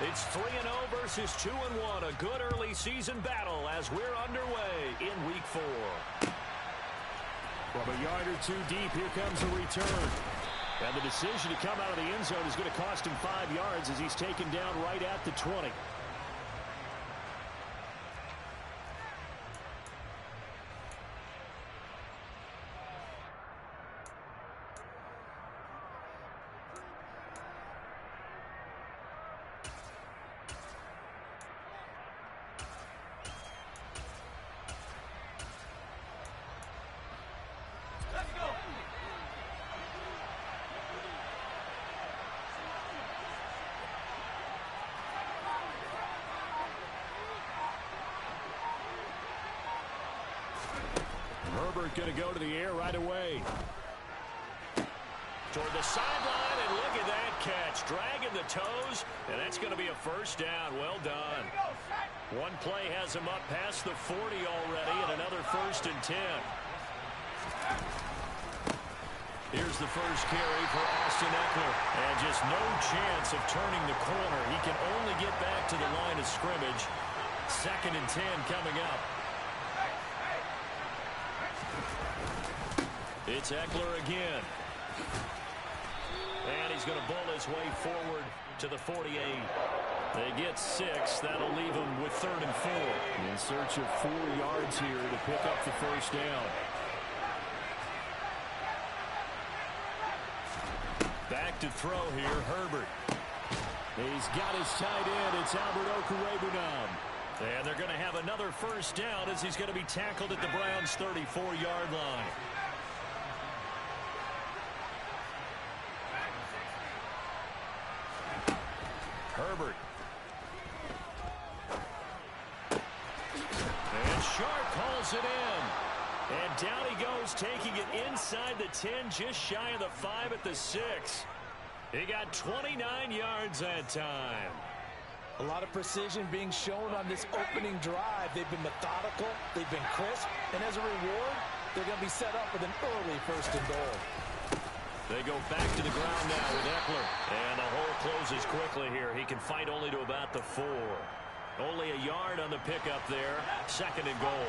It's 3-0 versus 2-1. A good early season battle as we're underway in Week 4. From a yard or two deep, here comes the return. And the decision to come out of the end zone is going to cost him 5 yards as he's taken down right at the 20. Herbert going to go to the air right away. Toward the sideline, and look at that catch. Dragging the toes, and that's going to be a first down. Well done. One play has him up past the 40 already, and another 1st and 10. Here's the first carry for Austin Ekeler. And just no chance of turning the corner. He can only get back to the line of scrimmage. 2nd and 10 coming up. It's Ekeler again. And he's going to bull his way forward to the 48. They get 6. That'll leave them with 3rd and 4. In search of 4 yards here to pick up the first down. Back to throw here, Herbert. He's got his tight end. It's Albert Okwuegbunam. And they're going to have another first down as he's going to be tackled at the Browns' 34-yard line. Herbert. And Sharp hauls it in. And down he goes, taking it inside the 10, just shy of the 5 at the 6. He got 29 yards that time. A lot of precision being shown on this opening drive. They've been methodical, they've been crisp, and as a reward, they're going to be set up with an early 1st and goal. They go back to the ground now with Ekeler. And the hole closes quickly here. He can fight only to about the 4. Only a yard on the pickup there. 2nd and goal.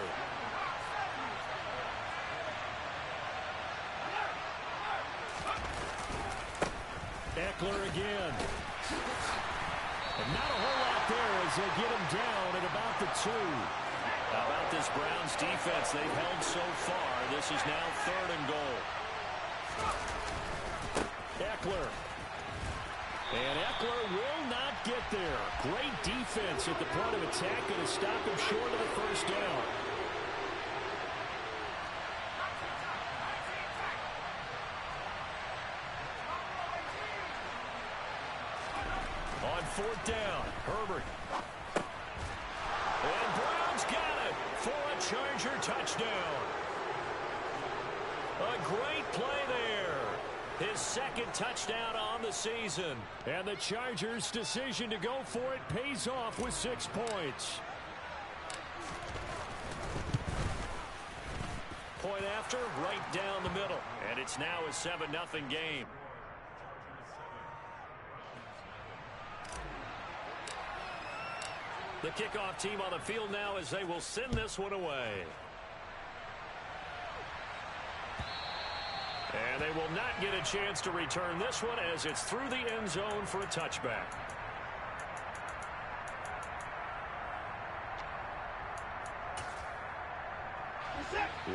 Ekeler again. And not a whole lot there as they get him down at about the 2. How about this Browns defense? They've held so far. This is now 3rd and goal. Ekeler. And Ekeler will not get there. Great defense at the point of attack. Going to stop him short of the first down. On 4th down, Herbert. And Browns got it for a Charger touchdown. A great play there. His 2nd touchdown on the season. And the Chargers' decision to go for it pays off with 6 points. Point after, right down the middle. And it's now a 7-0 game. The kickoff team on the field now as they will send this one away. And they will not get a chance to return this one as it's through the end zone for a touchback.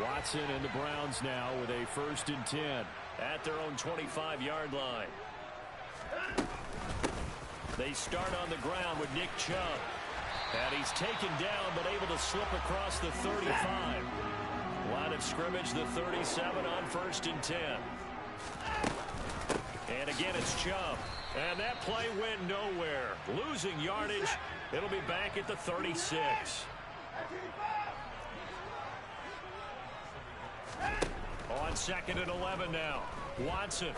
Watson and the Browns now with a 1st and 10 at their own 25-yard line. They start on the ground with Nick Chubb. And he's taken down but able to slip across the 35. Line of scrimmage, the 37 on 1st and 10. And again, it's Chubb. And that play went nowhere. Losing yardage. It'll be back at the 36. On 2nd and 11 now. Watson.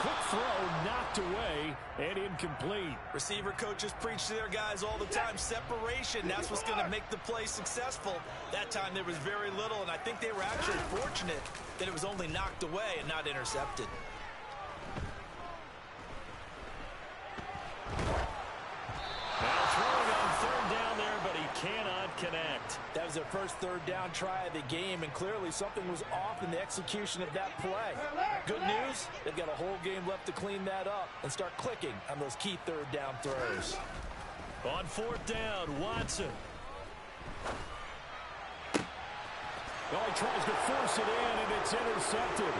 Quick throw knocked away and incomplete. Receiver coaches preach to their guys all the time. Separation, that's what's going to make the play successful. That time there was very little, and I think they were actually fortunate that it was only knocked away and not intercepted. their first third down try of the game, and clearly something was off in the execution of that play. Good news, they've got a whole game left to clean that up and start clicking on those key third down throws. On fourth down, Watson. Well, he tries to force it in, and it's intercepted.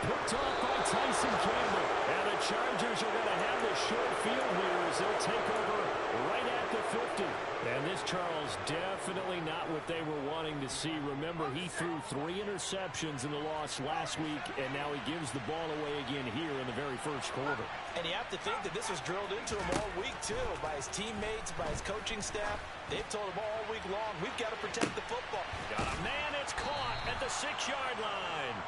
Picked off by Tyson Campbell. And the Chargers are going to have the short field here as they'll take over right at the 50. And this, Charles, definitely not what they were wanting to see. Remember, he threw 3 interceptions in the loss last week, and now he gives the ball away again here in the very first quarter. And you have to think that this was drilled into him all week, too, by his teammates, by his coaching staff. They've told him all week long, we've got to protect the football. Got a man, it's caught at the 6-yard line.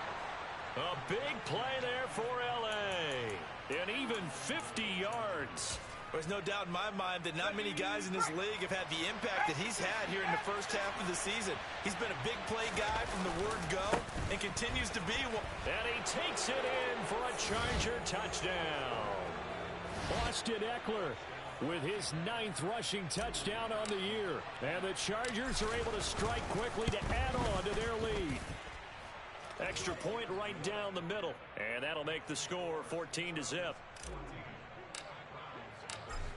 A big play there for L.A. And even 50 yards. There's no doubt in my mind that not many guys in this league have had the impact that he's had here in the first half of the season. He's been a big play guy from the word go and continues to be one. And he takes it in for a Charger touchdown. Austin Ekeler with his 9th rushing touchdown on the year. And the Chargers are able to strike quickly to add on to their lead. Extra point right down the middle. And that'll make the score 14-0.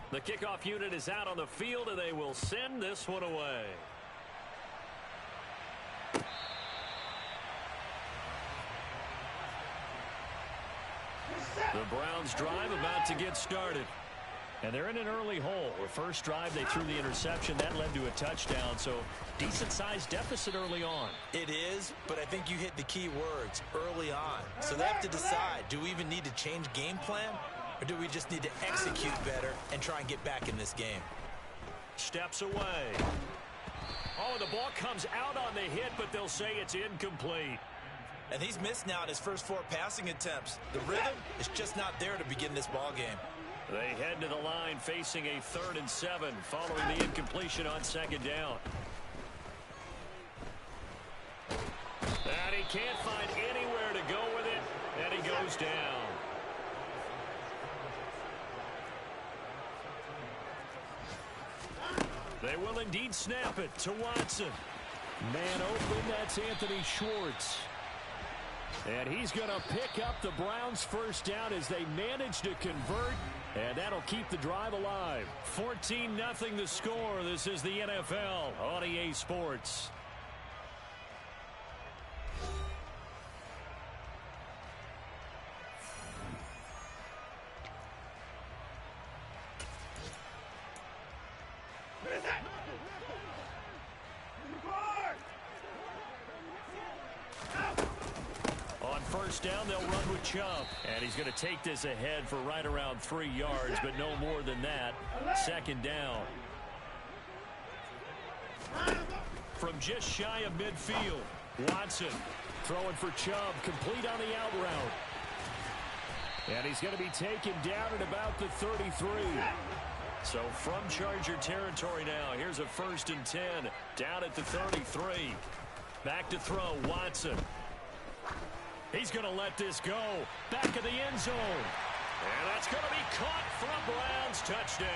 The kickoff unit is out on the field, and they will send this one away. The Browns drive about to get started. And they're in an early hole. The first drive, they threw the interception. That led to a touchdown, so decent-sized deficit early on. It is, but I think you hit the key words, early on. So they have to decide, do we even need to change game plan, or do we just need to execute better and try and get back in this game? Steps away. Oh, the ball comes out on the hit, but they'll say it's incomplete. And he's missed now in his first 4 passing attempts. The rhythm is just not there to begin this ball game. They head to the line facing a 3rd and 7 following the incompletion on 2nd down. And he can't find anywhere to go with it, and he goes down. They will indeed snap it to Watson. Man open, that's Anthony Schwartz. And he's going to pick up the Browns' first down as they manage to convert. And that'll keep the drive alive. 14-0 the score. This is the NFL on EA Sports. First down, they'll run with Chubb. And he's going to take this ahead for right around 3 yards, but no more than that. 2nd down. From just shy of midfield, Watson throwing for Chubb, complete on the out route. And he's going to be taken down at about the 33. So from Charger territory now, here's a 1st and 10, down at the 33. Back to throw, Watson. He's going to let this go. Back of the end zone. And that's going to be caught for a Browns touchdown.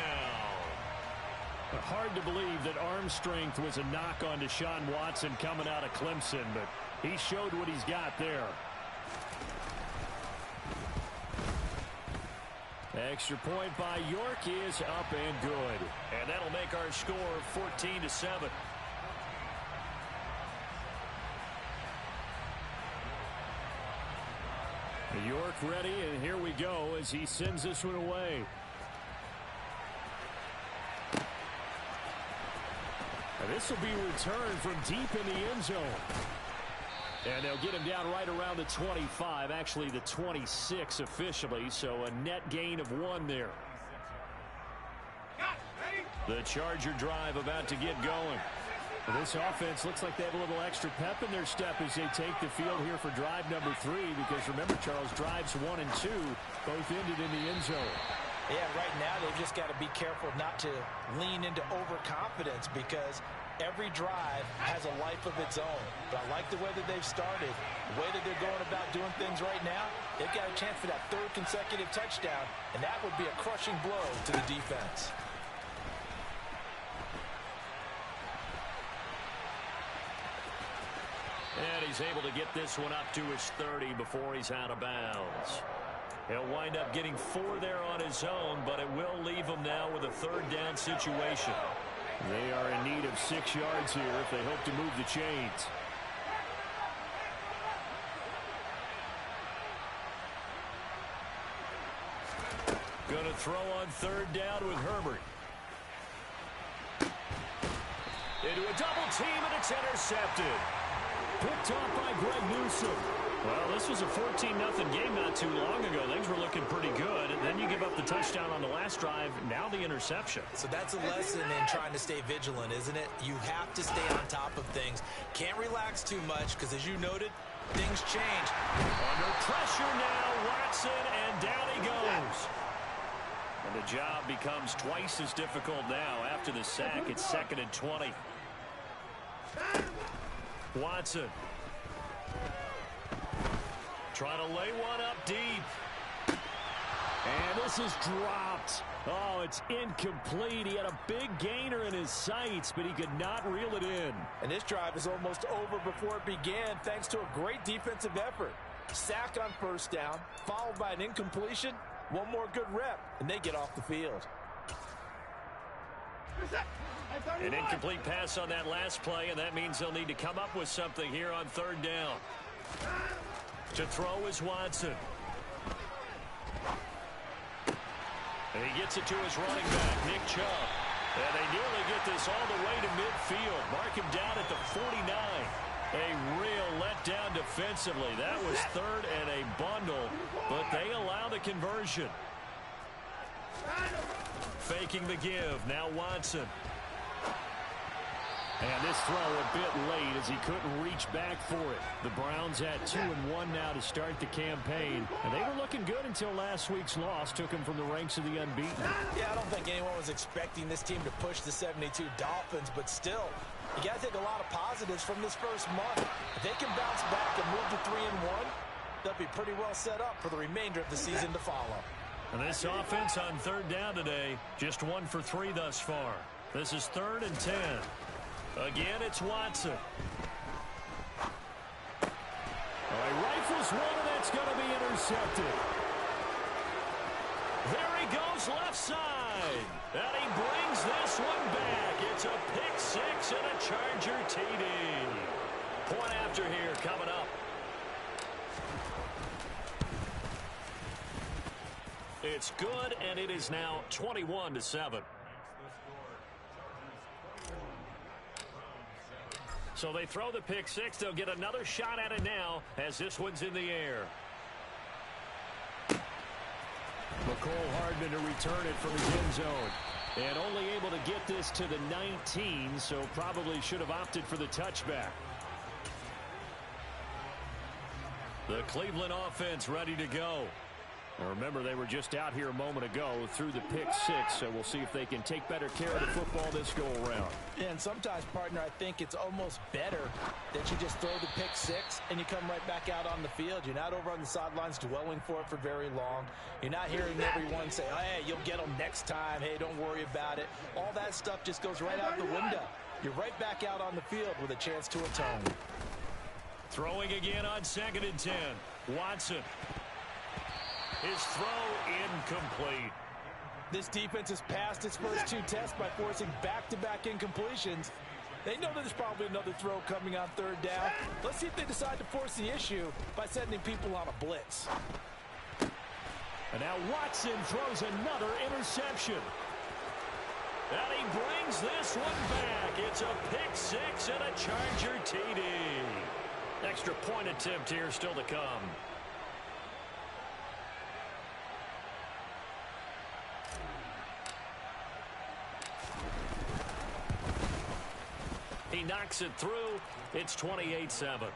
Hard to believe that arm strength was a knock on Deshaun Watson coming out of Clemson, but he showed what he's got there. Extra point by York is up and good. And that'll make our score 14-7. York ready, and here we go as he sends this one away. And this will be returned from deep in the end zone. And they'll get him down right around the 25, actually the 26 officially, so a net gain of 1 there. The Charger drive about to get going. Well, this offense looks like they have a little extra pep in their step as they take the field here for drive number 3, because remember, Charles, drives 1 and 2 both ended in the end zone. Yeah, right now they've just got to be careful not to lean into overconfidence, because every drive has a life of its own. But I like the way that they've started, the way that they're going about doing things right now. They've got a chance for that 3rd consecutive touchdown, and that would be a crushing blow to the defense. And he's able to get this one up to his 30 before he's out of bounds. He'll wind up getting 4 there on his own, but it will leave him now with a third down situation. They are in need of 6 yards here if they hope to move the chains. Going to throw on third down with Herbert. Into a double team, and it's intercepted. Picked off by Greg Newsome. Well, this was a 14-0 game not too long ago. Things were looking pretty good. And then you give up the touchdown on the last drive. Now the interception. So that's a lesson in trying to stay vigilant, isn't it? You have to stay on top of things. Can't relax too much because, as you noted, things change. Under pressure now, Watson, and down he goes. And the job becomes twice as difficult now after the sack. It's 2nd and 20. Watson. Trying to lay one up deep. And this is dropped. Oh, it's incomplete. He had a big gainer in his sights, but he could not reel it in. And this drive is almost over before it began thanks to a great defensive effort. Sack on first down, followed by an incompletion. One more good rep, and they get off the field. An incomplete pass on that last play, and that means they'll need to come up with something here on third down. To throw is Watson. And he gets it to his running back, Nick Chubb. And they nearly get this all the way to midfield. Mark him down at the 49. A real letdown defensively. That was third and a bundle, but they allow the conversion. Faking the give. Now Watson. And this throw a bit late as he couldn't reach back for it. The Browns at 2-1 now to start the campaign. And they were looking good until last week's loss took them from the ranks of the unbeaten. Yeah, I don't think anyone was expecting this team to push the 72 Dolphins, but still, you got to take a lot of positives from this first month. If they can bounce back and move to 3-1, they'll be pretty well set up for the remainder of the season to follow. And this offense on third down today, just 1 for 3 thus far. This is 3rd and 10. Again, it's Watson. He rifles one, and that's going to be intercepted. There he goes left side. And he brings this one back. It's a pick 6 and a Charger TD. Point after here coming up. It's good, and it is now 21-7. So they throw the pick 6. They'll get another shot at it now as this one's in the air. McCole Hardman to return it from his end zone. And only able to get this to the 19, so probably should have opted for the touchback. The Cleveland offense ready to go. Now remember, they were just out here a moment ago through the pick 6, so we'll see if they can take better care of the football this go-around. Yeah, and sometimes, partner, I think it's almost better that you just throw the pick 6 and you come right back out on the field. You're not over on the sidelines dwelling for it for very long. You're not hearing everyone say, oh, hey, you'll get them next time. Hey, don't worry about it. All that stuff just goes right out the window. You're right back out on the field with a chance to atone. Throwing again on 2nd and 10. Watson. His throw incomplete. This defense has passed its first 2 tests by forcing back-to-back incompletions. They know that there's probably another throw coming on third down. Let's see if they decide to force the issue by sending people on a blitz. And now Watson throws another interception. And he brings this one back. It's a pick 6 and a Charger TD. Extra point attempt here still to come. He knocks it through. It's 28-7.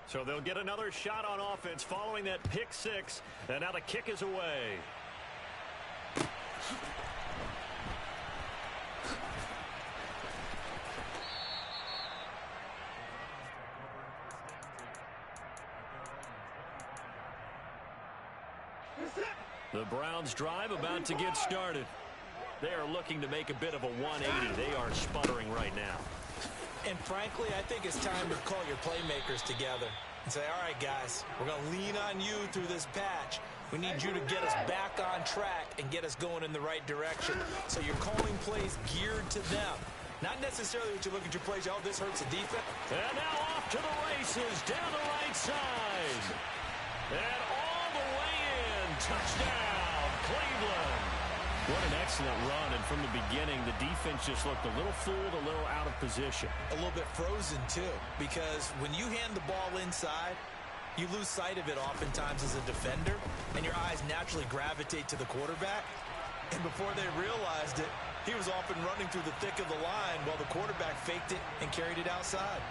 So they'll get another shot on offense following that pick 6. And now the kick is away. The Browns drive about to get started. They are looking to make a bit of a 180. They are sputtering right now. And frankly, I think it's time to call your playmakers together and say, all right, guys, we're going to lean on you through this patch. We need you to get us back on track and get us going in the right direction. So you're calling plays geared to them. Not necessarily that you look at your plays, oh, this hurts the defense. And now off to the races, down the right side. And all the way in. Touchdown, Cleveland. What an excellent run, and from the beginning, the defense just looked a little fooled, a little out of position. A little bit frozen, too, because when you hand the ball inside, you lose sight of it oftentimes as a defender, and your eyes naturally gravitate to the quarterback. And before they realized it, he was off and running through the thick of the line while the quarterback faked it and carried it outside.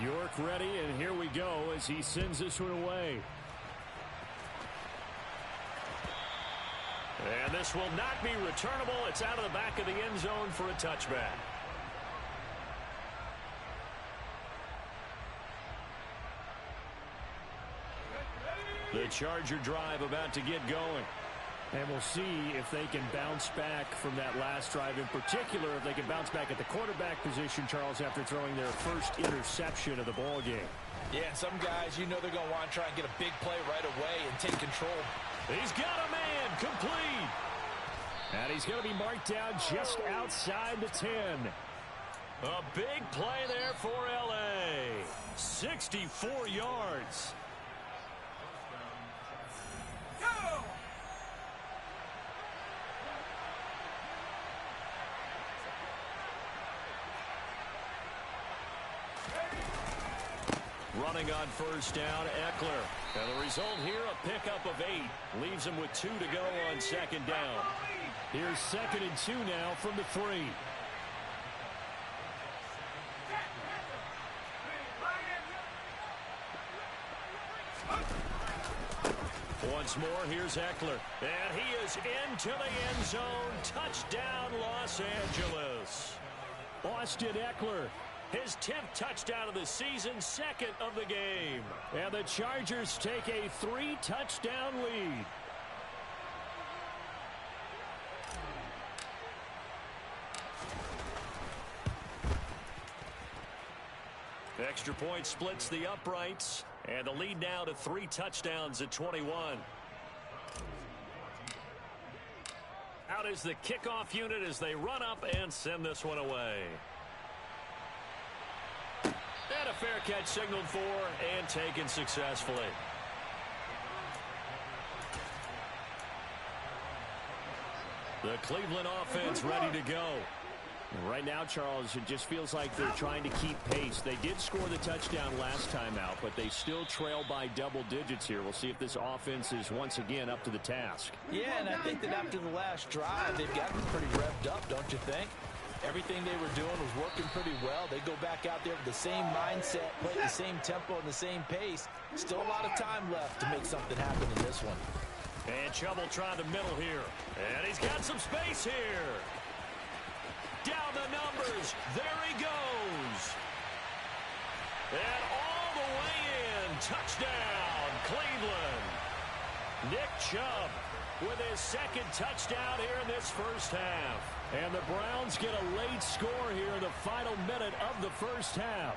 York ready, and here we go as he sends this one away. And this will not be returnable. It's out of the back of the end zone for a touchback. The Charger drive about to get going. And we'll see if they can bounce back from that last drive. In particular, if they can bounce back at the quarterback position, Charles, after throwing their first interception of the ball game. Yeah, and some guys, you know they're going to want to try and get a big play right away and take control. He's got a man complete. And he's going to be marked down just outside the 10. A big play there for L.A. 64 yards. Running on first down, Eckler. And the result here, a pickup of 8. Leaves him with 2 to go on second down. Here's 2nd and 2 now from the 3. Once more, here's Eckler. And he is into the end zone. Touchdown, Los Angeles. Austin Eckler. His 10th touchdown of the season, 2nd of the game. And the Chargers take a 3-touchdown lead. Extra point splits the uprights. And the lead now to 3 touchdowns at 21. Out is the kickoff unit as they run up and send this one away. And a fair catch signaled for and taken successfully. The Cleveland offense ready to go. And right now, Charles, it just feels like they're trying to keep pace. They did score the touchdown last time out, but they still trail by double digits here. We'll see if this offense is once again up to the task. Yeah, and I think that after the last drive, they've gotten pretty revved up, don't you think? Everything they were doing was working pretty well. They go back out there with the same mindset, play at the same tempo and the same pace. Still a lot of time left to make something happen in this one. And Chubb trying the middle here. And he's got some space here. Down the numbers. There he goes. And all the way in. Touchdown, Cleveland. Nick Chubb with his 2nd touchdown here in this first half. And the Browns get a late score here in the final minute of the first half.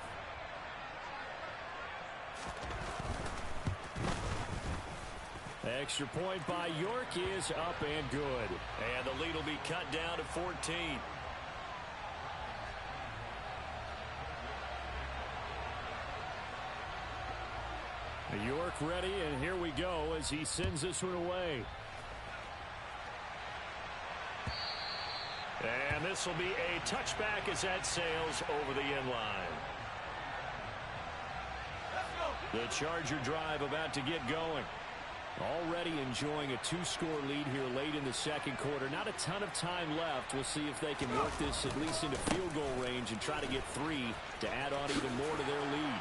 Extra point by York is up and good. And the lead will be cut down to 14. York ready, and here we go as he sends this one away. And this will be a touchback as that sails over the end line. The Charger drive about to get going. Already enjoying a 2-score lead here late in the second quarter. Not a ton of time left. We'll see if they can work this at least into field goal range and try to get 3 to add on even more to their lead.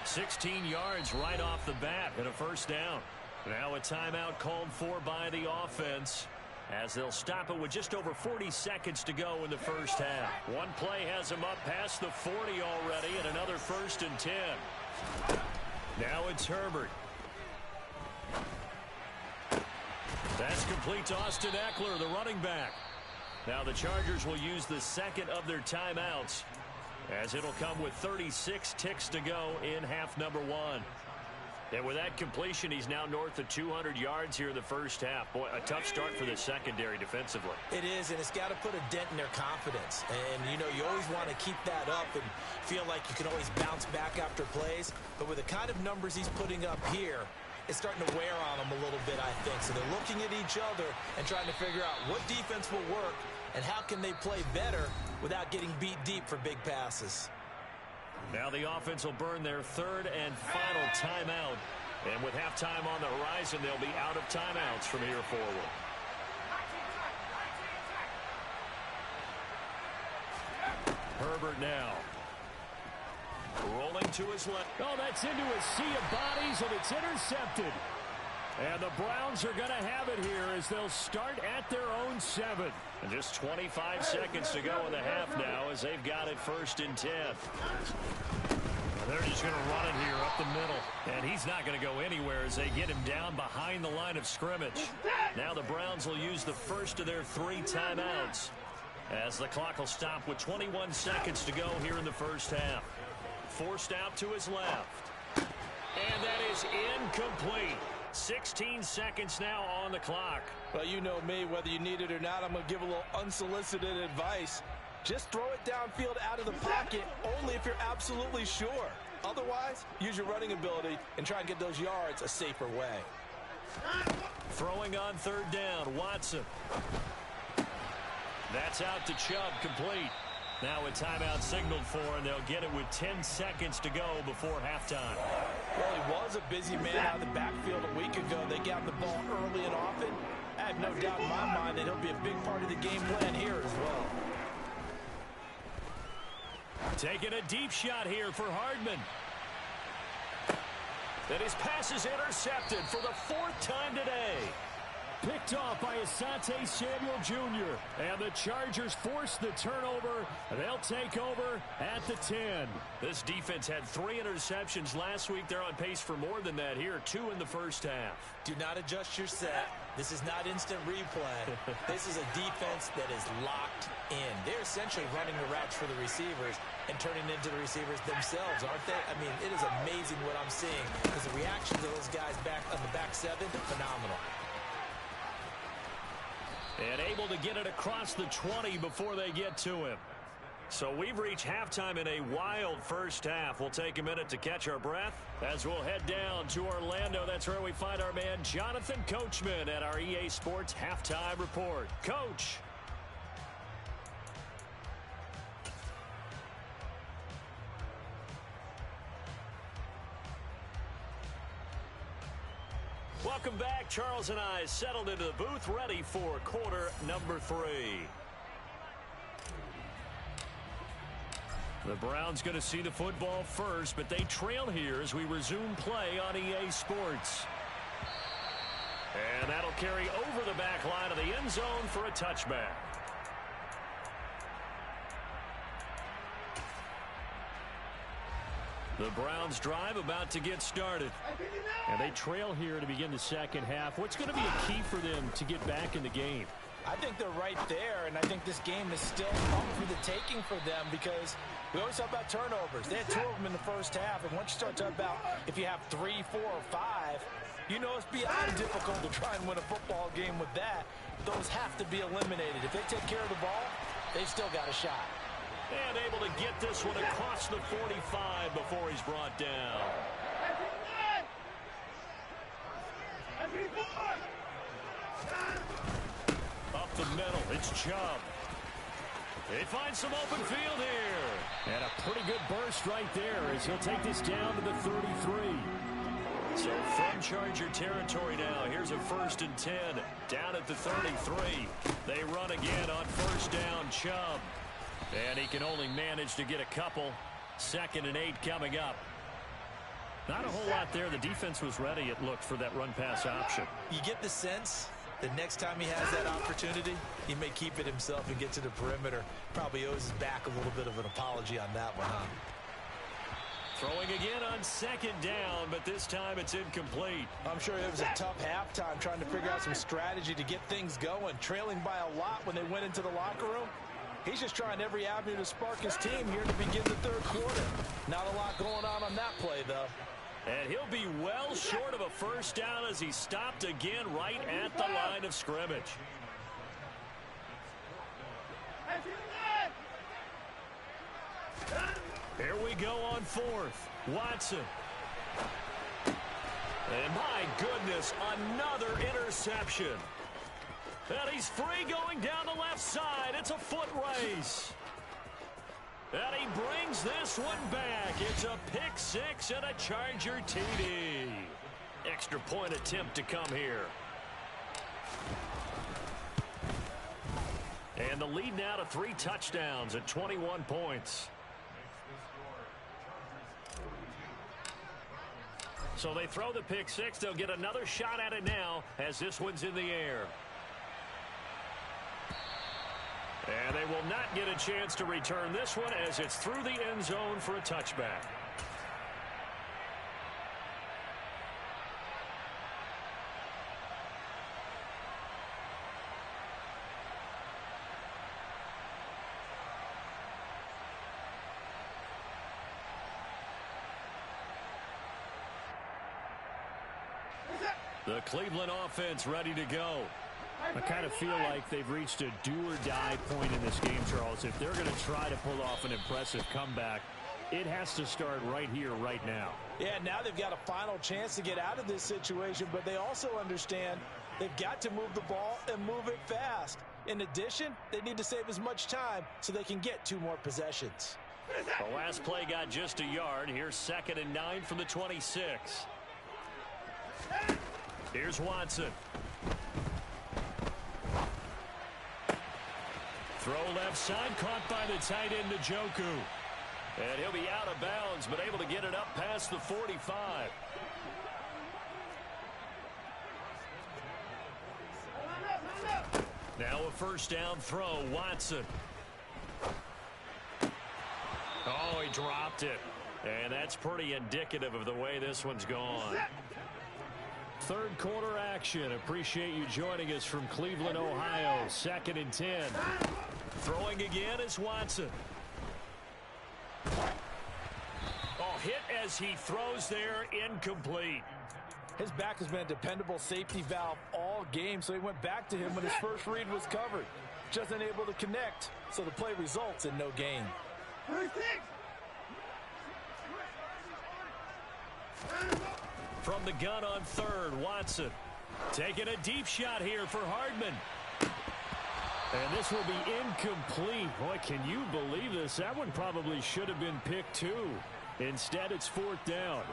16 yards right off the bat and a first down. Now a timeout called for by the offense as they'll stop it with just over 40 seconds to go in the first half. One play has them up past the 40 already and another 1st and 10. Now it's Herbert. That's complete to Austin Ekeler, the running back. Now the Chargers will use the second of their timeouts, as it'll come with 36 ticks to go in half number one. And with that completion, he's now north of 200 yards here in the first half. Boy, a tough start for the secondary defensively. It is, and it's got to put a dent in their confidence. And, you know, you always want to keep that up and feel like you can always bounce back after plays. But with the kind of numbers he's putting up here, it's starting to wear on them a little bit, I think. So they're looking at each other and trying to figure out what defense will work and how can they play better without getting beat deep for big passes. Now the offense will burn their third and final timeout. And with halftime on the horizon, they'll be out of timeouts from here forward. Herbert now. Rolling to his left. Oh, that's into a sea of bodies, and it's intercepted. And the Browns are going to have it here as they'll start at their own 7. And just 25 seconds to go in the half now as they've got it 1st and 10. They're just going to run it here up the middle. And he's not going to go anywhere as they get him down behind the line of scrimmage. Now the Browns will use the first of their 3 timeouts as the clock will stop with 21 seconds to go here in the first half. Forced out to his left. And that is incomplete. 16 seconds now on the clock. Well, you know me, whether you need it or not, I'm going to give a little unsolicited advice. Just throw it downfield out of the pocket only if you're absolutely sure. Otherwise, use your running ability and try and get those yards a safer way. Throwing on 3rd down, Watson. That's out to Chubb, complete. Now a timeout signaled for, and they'll get it with 10 seconds to go before halftime. Well, he was a busy man out of the backfield a week ago. They got the ball early and often. I have no doubt in my mind that he'll be a big part of the game plan here as well. Taking a deep shot here for Hardman. And his pass is intercepted for the 4th time today. Picked off by Asante Samuel Jr. And the Chargers force the turnover. They'll take over at the 10. This defense had 3 interceptions last week. They're on pace for more than that here. 2 in the first half. Do not adjust your set. This is not instant replay. This is a defense that is locked in. They're essentially running the routes for the receivers and turning into the receivers themselves, aren't they? I mean, it is amazing what I'm seeing because the reaction to those guys back on the back 7, phenomenal. And able to get it across the 20 before they get to him. So we've reached halftime in a wild first half. We'll take a minute to catch our breath as we'll head down to Orlando. That's where we find our man Jonathan Coachman at our EA Sports Halftime Report. Coach. Welcome back. Charles and I settled into the booth, ready for quarter number 3. The Browns going to see the football first, but they trail here as we resume play on EA Sports. And that'll carry over the back line of the end zone for a touchback. The Browns drive about to get started. And they trail here to begin the second half. What's going to be a key for them to get back in the game? I think they're right there, and I think this game is still up for the taking for them because we always talk about turnovers. They had 2 of them in the first half, and once you start talking about if you have 3, 4, or 5, you know it's beyond difficult to try and win a football game with that. Those have to be eliminated. If they take care of the ball, they've still got a shot. And able to get this one across the 45 before he's brought down. Up the middle, it's Chubb. They find some open field here. And a pretty good burst right there as he'll take this down to the 33. So from Charger territory now, here's a 1st and 10. Down at the 33. They run again on 1st down, Chubb. And he can only manage to get a couple. 2nd and 8 coming up. Not a whole lot there. The defense was ready, it looked, for that run-pass option. You get the sense that next time he has that opportunity, he may keep it himself and get to the perimeter. Probably owes his back a little bit of an apology on that one, huh? Throwing again on second down, but this time it's incomplete. I'm sure it was a tough halftime trying to figure out some strategy to get things going, trailing by a lot when they went into the locker room. He's just trying every avenue to spark his team here to begin the third quarter. Not a lot going on that play, though. And he'll be well short of a first down as he stopped again right at the line of scrimmage. Here we go on fourth. Watson. And my goodness, another interception. And he's free going down the left side. It's a foot race. And he brings this one back. It's a pick six and a Charger TD. Extra point attempt to come here. And the lead now to 3 touchdowns at 21 points. So they throw the pick six. They'll get another shot at it now as this one's in the air. And they will not get a chance to return this one as it's through the end zone for a touchback. The Cleveland offense ready to go. I kind of feel like they've reached a do-or-die point in this game, Charles. If they're going to try to pull off an impressive comeback, it has to start right here, right now. Yeah, now they've got a final chance to get out of this situation, but they also understand they've got to move the ball and move it fast. In addition, they need to save as much time so they can get 2 more possessions. The last play got just a yard. Here's 2nd and 9 from the 26. Here's Watson. Throw left side, caught by the tight end Njoku. And he'll be out of bounds, but able to get it up past the 45. Now a first down throw, Watson. Oh, he dropped it. And that's pretty indicative of the way this one's gone. Third quarter action. Appreciate you joining us from Cleveland, Ohio. 2nd and 10. Throwing again is Watson. Oh, hit as he throws there, incomplete. His back has been a dependable safety valve all game, so he went back to him when his first read was covered. Just unable to connect, so the play results in no gain. From the gun on third, Watson. Taking a deep shot here for Hardman. And this will be incomplete. Boy, can you believe this? That one probably should have been picked too. Instead, it's 4th down.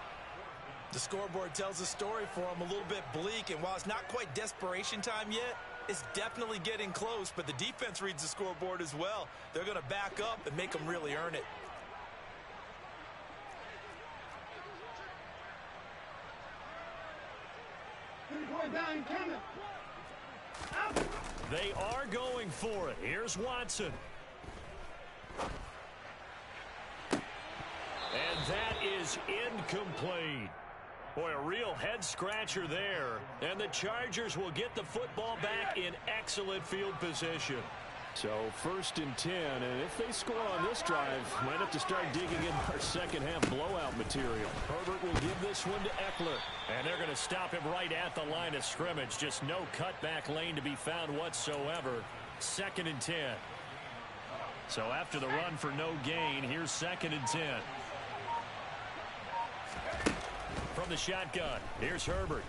The scoreboard tells a story for him, a little bit bleak, and while it's not quite desperation time yet, it's definitely getting close, but the defense reads the scoreboard as well. They're going to back up and make them really earn it. They are going for it. Here's Watson. And that is incomplete. Boy, a real head-scratcher there. And the Chargers will get the football back in excellent field position. So 1st and 10, and if they score on this drive, might have to start digging in our second-half blowout material. Herbert will give this one to Eckler. And they're going to stop him right at the line of scrimmage. Just no cutback lane to be found whatsoever. 2nd and 10. So after the run for no gain, here's 2nd and 10. From the shotgun, here's Herbert.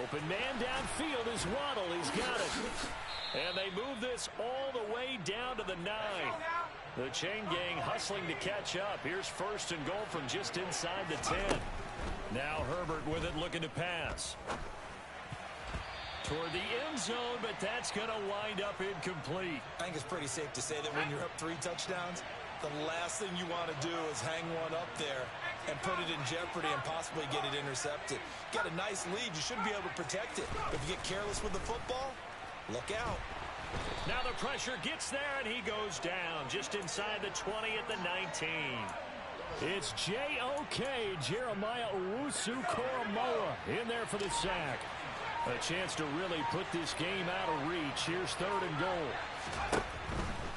Open man downfield is Waddle. He's got it. And they move this all the way down to the 9. The chain gang hustling to catch up. Here's 1st and goal from just inside the 10. Now Herbert with it, looking to pass. Toward the end zone, but that's going to wind up incomplete. I think it's pretty safe to say that when you're up 3 touchdowns, the last thing you want to do is hang one up there and put it in jeopardy and possibly get it intercepted. Got a nice lead. You should be able to protect it. But if you get careless with the football, look out. Now the pressure gets there, and he goes down just inside the 20 at the 19. It's J.O.K. Jeremiah Owusu-Koramoah in there for the sack. A chance to really put this game out of reach. Here's 3rd and goal.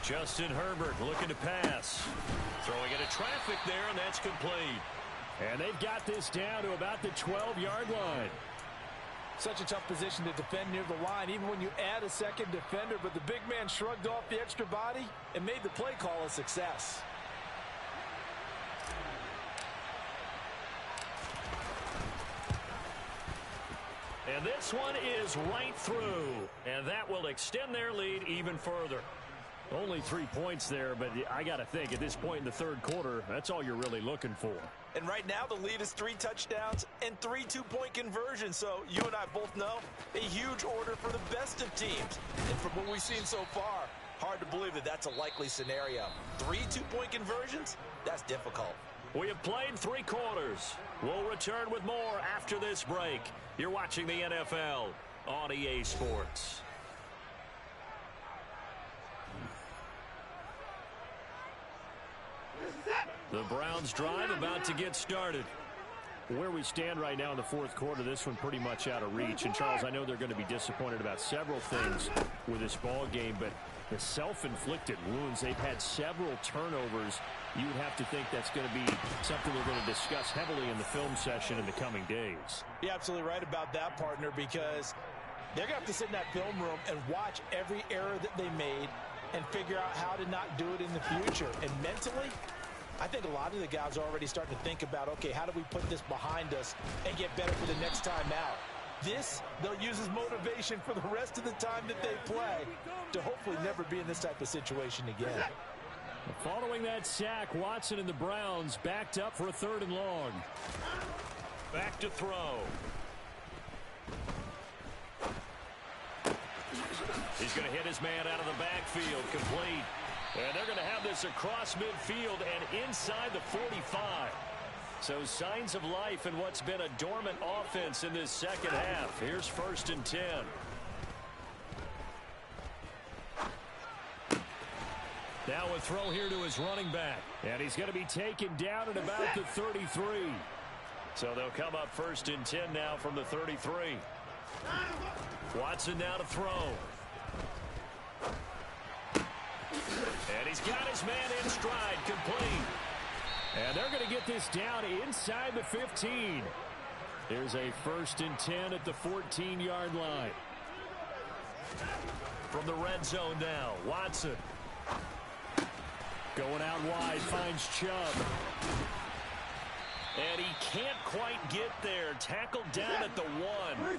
Justin Herbert looking to pass. Throwing into traffic there, and that's complete. And they've got this down to about the 12-yard line. Such a tough position to defend near the line, even when you add a second defender. But the big man shrugged off the extra body and made the play call a success. And this one is right through. And that will extend their lead even further. Only 3 points there, but I got to think at this point in the 3rd quarter, that's all you're really looking for. And right now the lead is 3 touchdowns and 3 two-point conversions. So you and I both know a huge order for the best of teams. And from what we've seen so far, hard to believe that that's a likely scenario. 3 two-point conversions? That's difficult. We have played 3 quarters. We'll return with more after this break. You're watching the NFL on EA Sports. The Browns drive about to get started. Where we stand right now in the 4th quarter, this one pretty much out of reach. And, Charles, I know they're going to be disappointed about several things with this ball game, but the self-inflicted wounds, they've had several turnovers. You would have to think that's going to be something they're going to discuss heavily in the film session in the coming days. You're absolutely right about that, partner, because they're going to have to sit in that film room and watch every error that they made and figure out how to not do it in the future. And mentally, I think a lot of the guys are already starting to think about, okay, how do we put this behind us and get better for the next time out? This, they'll use as motivation for the rest of the time that they play to hopefully never be in this type of situation again. Following that sack, Watson and the Browns backed up for a 3rd and long. Back to throw. He's going to hit his man out of the backfield, complete. And they're going to have this across midfield and inside the 45. So signs of life in what's been a dormant offense in this 2nd half. Here's 1st and 10. Now a throw here to his running back. And he's going to be taken down at about the 33. So they'll come up 1st and 10 now from the 33. Watson now to throw. And he's got his man in stride, complete. And they're going to get this down inside the 15. Here's a 1st and 10 at the 14-yard line. From the red zone now, Watson. Going out wide, finds Chubb. And he can't quite get there. Tackled down at the 1.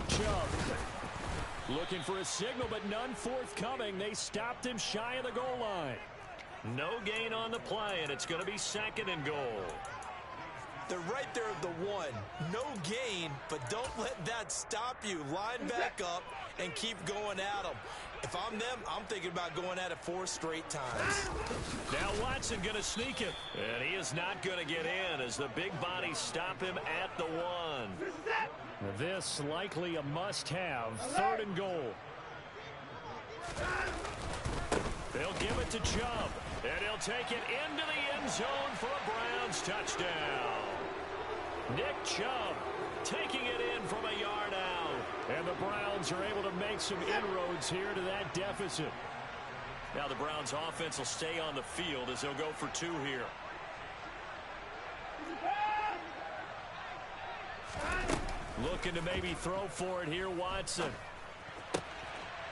Chubb looking for a signal, but none forthcoming. They stopped him shy of the goal line. No gain on the play, and it's going to be 2nd and goal. They're right there at the 1. No gain, but don't let that stop you. Line back up and keep going at them. If I'm them, I'm thinking about going at it 4 straight times. Now Watson going to sneak it. And he is not going to get in as the big bodies stop him at the 1. This likely a must-have. 3rd and goal. They'll give it to Chubb. And he'll take it into the end zone for a Browns touchdown. Nick Chubb taking it in from a yard out. And the Browns are able to make some inroads here to that deficit. Now the Browns offense will stay on the field as they'll go for 2 here. Looking to maybe throw for it here, Watson.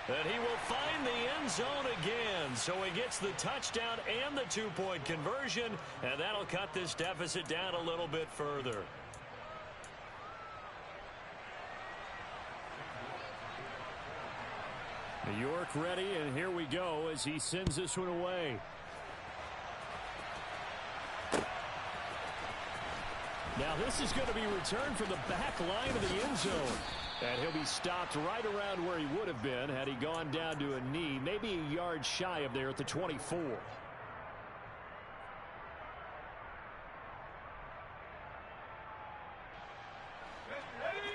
And he will find the end zone again. So he gets the touchdown and the 2-point conversion. And that'll cut this deficit down a little bit further. New York ready, and here we go as he sends this one away. Now this is going to be returned from the back line of the end zone. And he'll be stopped right around where he would have been had he gone down to a knee, maybe a yard shy of there at the 24.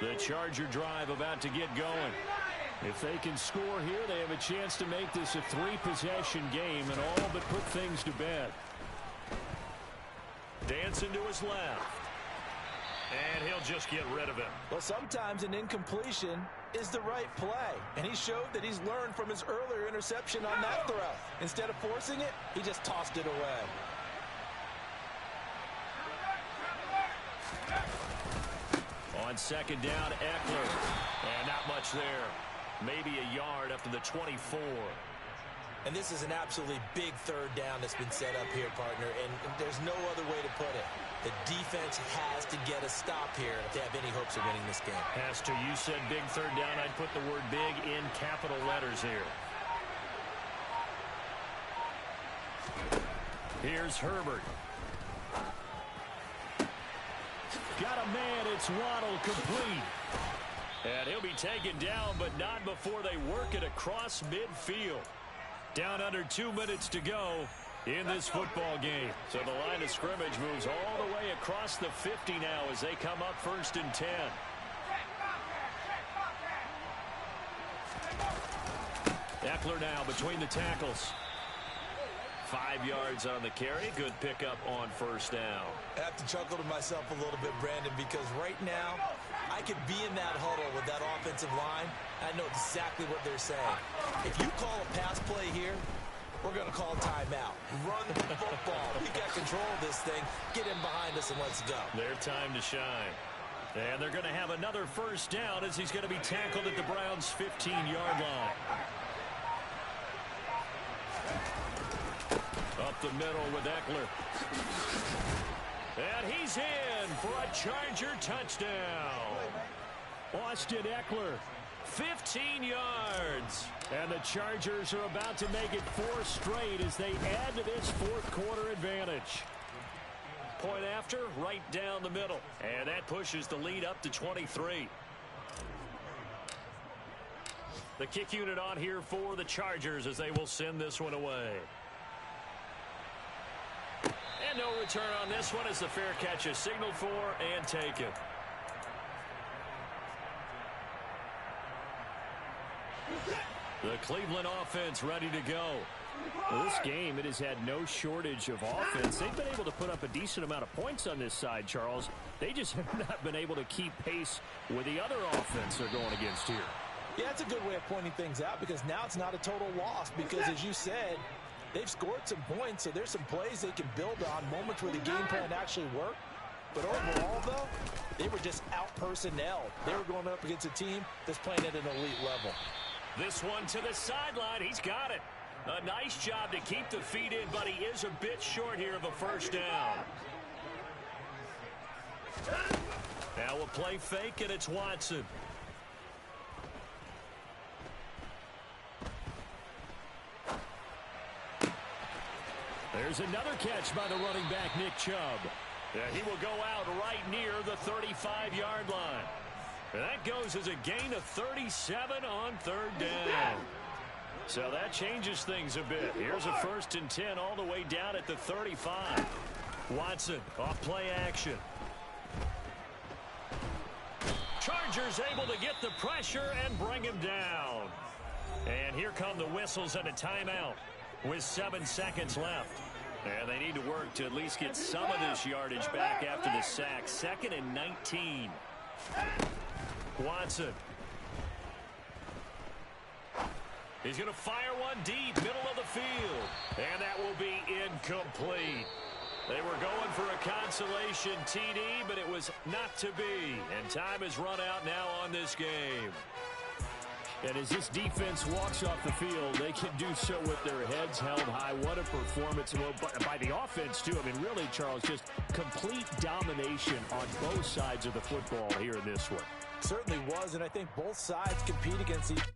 The Charger drive about to get going. If they can score here, they have a chance to make this a 3-possession game and all but put things to bed. Dancing to his left. And he'll just get rid of him. Well, sometimes an incompletion is the right play. And he showed that he's learned from his earlier interception on that throw. Instead of forcing it, he just tossed it away. On second down, Eckler. And not much there. Maybe a yard up to the 24. And this is an absolutely big third down that's been set up here, partner. And there's no other way to put it. The defense has to get a stop here if they have any hopes of winning this game. Has to. You said big third down. I'd put the word big in capital letters here. Here's Herbert. Got a man. It's Waddle, complete. And he'll be taken down, but not before they work it across midfield. Down under 2 minutes to go in this football game. So the line of scrimmage moves all the way across the 50 now as they come up 1st and 10. Eckler now between the tackles. 5 yards on the carry. Good pickup on 1st down. I have to chuckle to myself a little bit, Brandon, because right now I could be in that huddle with that offensive line. I know exactly what they're saying. If you call a pass play here, we're going to call timeout. Run the football. We got control of this thing. Get in behind us and let's go. Their time to shine. And they're going to have another 1st down as he's going to be tackled at the Browns' 15-yard line. Up the middle with Eckler. And he's in for a Charger touchdown. Austin Eckler, 15 yards. And the Chargers are about to make it 4 straight as they add to this 4th quarter advantage. Point after, right down the middle. And that pushes the lead up to 23. The kick unit on here for the Chargers as they will send this one away. And no return on this one as the fair catch is signaled for and taken. The Cleveland offense ready to go. Well, this game, it has had no shortage of offense. They've been able to put up a decent amount of points on this side, Charles. They just have not been able to keep pace with the other offense they're going against here. Yeah, that's a good way of pointing things out because now it's not a total loss because, as you said, they've scored some points, so there's some plays they can build on, moments where the game plan actually worked. But overall, though, they were just out-personnel. They were going up against a team that's playing at an elite level. This one to the sideline. He's got it. A nice job to keep the feet in, but he is a bit short here of a 1st down. Now we'll play fake, and it's Watson. There's another catch by the running back, Nick Chubb. And he will go out right near the 35-yard line. And that goes as a gain of 37 on 3rd down. So that changes things a bit. Here's a 1st and 10 all the way down at the 35. Watson off play action. Chargers able to get the pressure and bring him down. And here come the whistles and a timeout with 7 seconds left. And they need to work to at least get some of this yardage back after the sack. 2nd and 19. Watson. He's going to fire one deep, middle of the field. And that will be incomplete. They were going for a consolation TD, but it was not to be. And time has run out now on this game. And as this defense walks off the field, they can do so with their heads held high. What a performance by the offense, too. I mean, really, Charles, just complete domination on both sides of the football here in this one. Certainly was, and I think both sides compete against each other.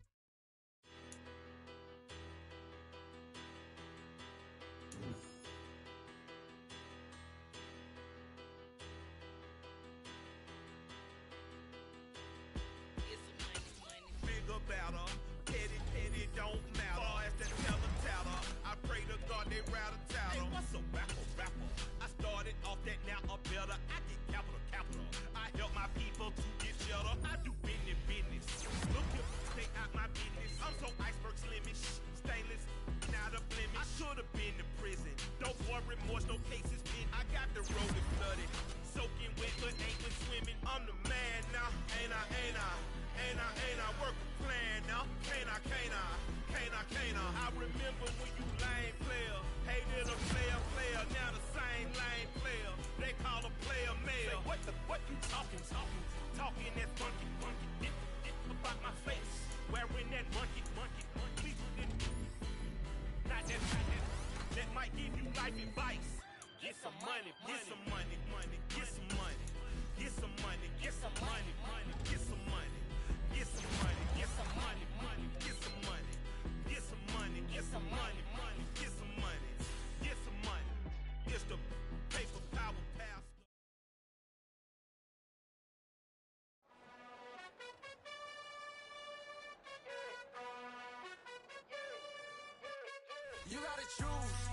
I get capital. I help my people to get shelter. I stainless, not a blemish. I should have been to prison. Don't worry, remorse, no cases pinned. I got the road flooded, soaking wet, but ain't been swimming. I'm the man now, ain't I? Work a plan now, can't I? I remember when you lame player, hated a player, now the same lame player. They call a player male. Say, what you talking that funky, about my face, wearing that monkey. Not that might give you life advice. Get some money, get some money, get some money, get some money, get some money, get some money, get some money, get some money, get some money, get some money, get some money, get some money, get some money. It's the paper power pass. You gotta choose.